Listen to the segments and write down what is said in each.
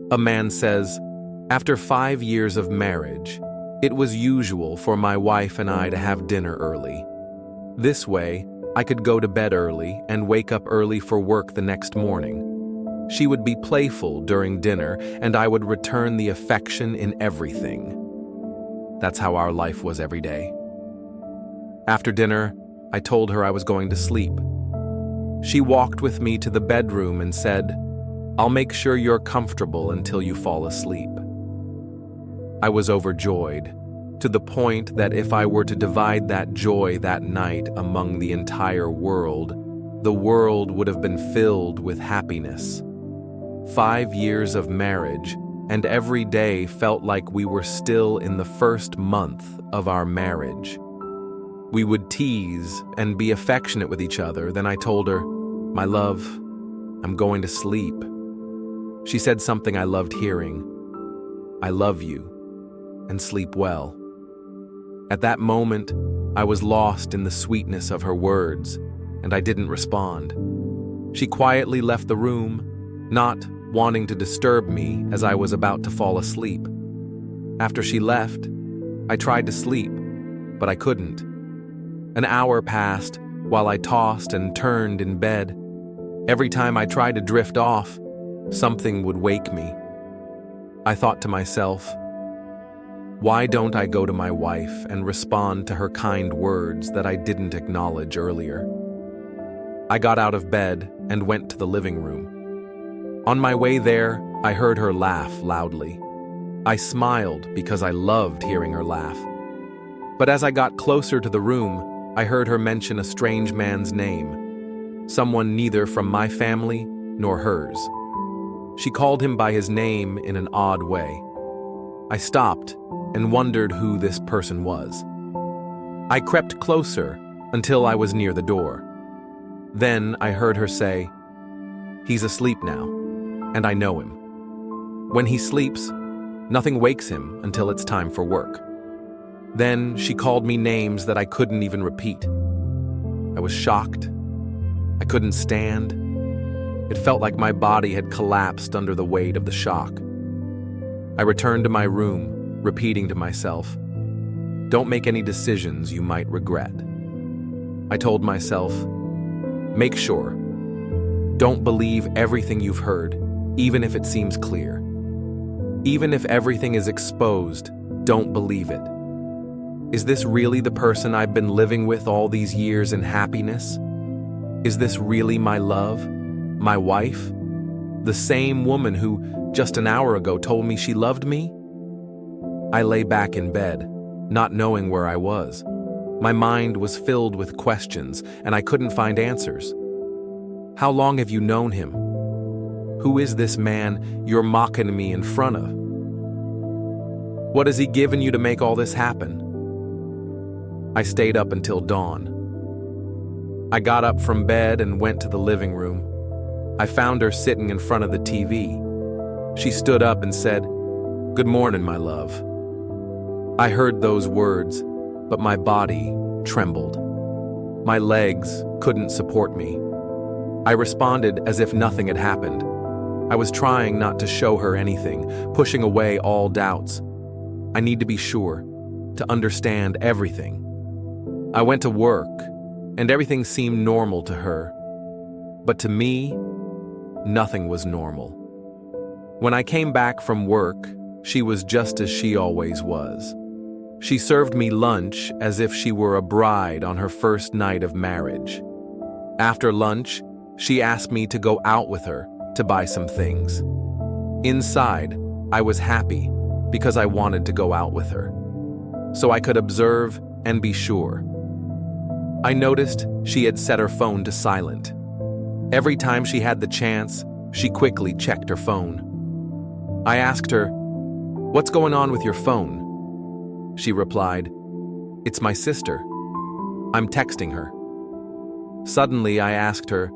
A man says, "After 5 years of marriage, it was usual for my wife and I to have dinner early. This way, I could go to bed early and wake up early for work the next morning. She would be playful during dinner, and I would return the affection in everything." That's how our life was every day. After dinner, I told her I was going to sleep. She walked with me to the bedroom and said, "I'll make sure you're comfortable until you fall asleep." I was overjoyed, to the point that if I were to divide that joy that night among the entire world, the world would have been filled with happiness. 5 years of marriage, and every day felt like we were still in the first month of our marriage. We would tease and be affectionate with each other. Then I told her, "My love, I'm going to sleep." She said something I loved hearing: "I love you, and sleep well." At that moment, I was lost in the sweetness of her words, and I didn't respond. She quietly left the room, not wanting to disturb me as I was about to fall asleep. After she left, I tried to sleep, but I couldn't. An hour passed while I tossed and turned in bed. Every time I tried to drift off, something would wake me. I thought to myself, why don't I go to my wife and respond to her kind words that I didn't acknowledge earlier? I got out of bed and went to the living room. On my way there, I heard her laugh loudly. I smiled because I loved hearing her laugh. But as I got closer to the room, I heard her mention a strange man's name, someone neither from my family nor hers. She called him by his name in an odd way. I stopped and wondered who this person was. I crept closer until I was near the door. Then I heard her say, "He's asleep now, and I know him. When he sleeps, nothing wakes him until it's time for work." Then she called me names that I couldn't even repeat. I was shocked. I couldn't stand. It felt like my body had collapsed under the weight of the shock. I returned to my room, repeating to myself, "Don't make any decisions you might regret." I told myself, "Make sure. Don't believe everything you've heard, even if it seems clear. Even if everything is exposed, don't believe it. Is this really the person I've been living with all these years in happiness? Is this really my love? My wife? The same woman who, just an hour ago, told me she loved me?" I lay back in bed, not knowing where I was. My mind was filled with questions, and I couldn't find answers. How long have you known him? Who is this man you're mocking me in front of? What has he given you to make all this happen? I stayed up until dawn. I got up from bed and went to the living room. I found her sitting in front of the TV. She stood up and said, "Good morning, my love." I heard those words, but my body trembled. My legs couldn't support me. I responded as if nothing had happened. I was trying not to show her anything, pushing away all doubts. I need to be sure, to understand everything. I went to work, and everything seemed normal to her. But to me, nothing was normal. When I came back from work, she was just as she always was. She served me lunch as if she were a bride on her first night of marriage. After lunch, she asked me to go out with her to buy some things. Inside, I was happy because I wanted to go out with her, so I could observe and be sure. I noticed she had set her phone to silent. Every time she had the chance, she quickly checked her phone. I asked her, "What's going on with your phone?" She replied, "It's my sister. I'm texting her." Suddenly, I asked her,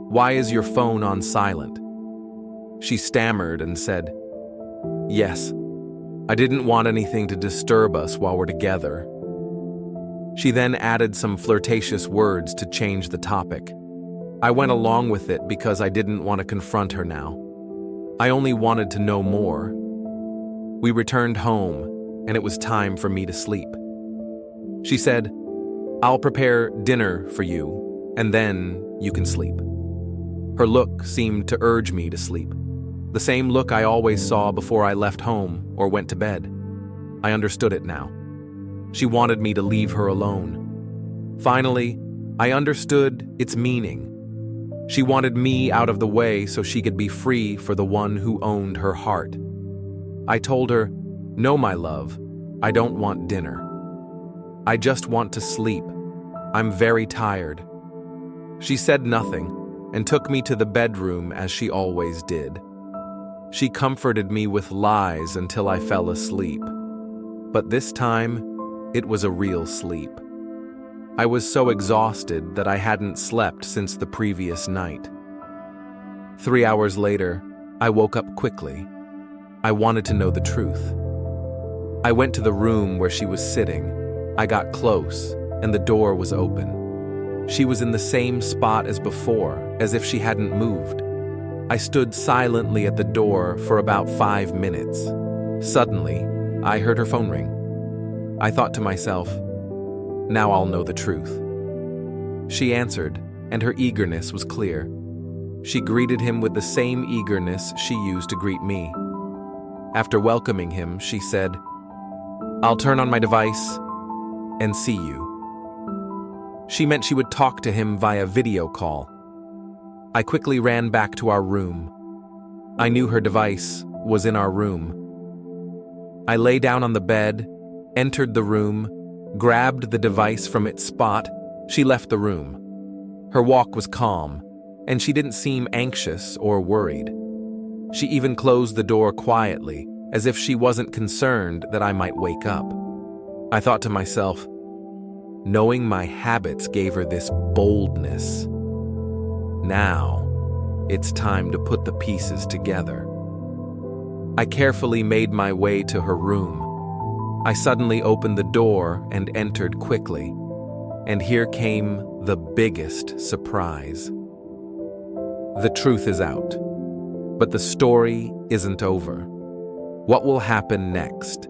"Why is your phone on silent?" She stammered and said, "Yes, I didn't want anything to disturb us while we're together." She then added some flirtatious words to change the topic. I went along with it because I didn't want to confront her now. I only wanted to know more. We returned home, and it was time for me to sleep. She said, "I'll prepare dinner for you, and then you can sleep." Her look seemed to urge me to sleep, the same look I always saw before I left home or went to bed. I understood it now. She wanted me to leave her alone. Finally, I understood its meaning. She wanted me out of the way so she could be free for the one who owned her heart. I told her, "No, my love, I don't want dinner. I just want to sleep. I'm very tired." She said nothing and took me to the bedroom as she always did. She comforted me with lies until I fell asleep. But this time, it was a real sleep. I was so exhausted that I hadn't slept since the previous night. 3 hours later, I woke up quickly. I wanted to know the truth. I went to the room where she was sitting. I got close, and the door was open. She was in the same spot as before, as if she hadn't moved. I stood silently at the door for about 5 minutes. Suddenly, I heard her phone ring. I thought to myself, now I'll know the truth. She answered, and her eagerness was clear. She greeted him with the same eagerness she used to greet me. After welcoming him, she said, "I'll turn on my device and see you." She meant she would talk to him via video call. I quickly ran back to our room. I knew her device was in our room. I lay down on the bed, entered the room, grabbed the device from its spot. She left the room. Her walk was calm, and she didn't seem anxious or worried. She even closed the door quietly, as if she wasn't concerned that I might wake up. I thought to myself, knowing my habits gave her this boldness. Now, it's time to put the pieces together. I carefully made my way to her room. I suddenly opened the door and entered quickly. And here came the biggest surprise. The truth is out, but the story isn't over. What will happen next?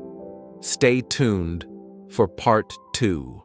Stay tuned for part 2.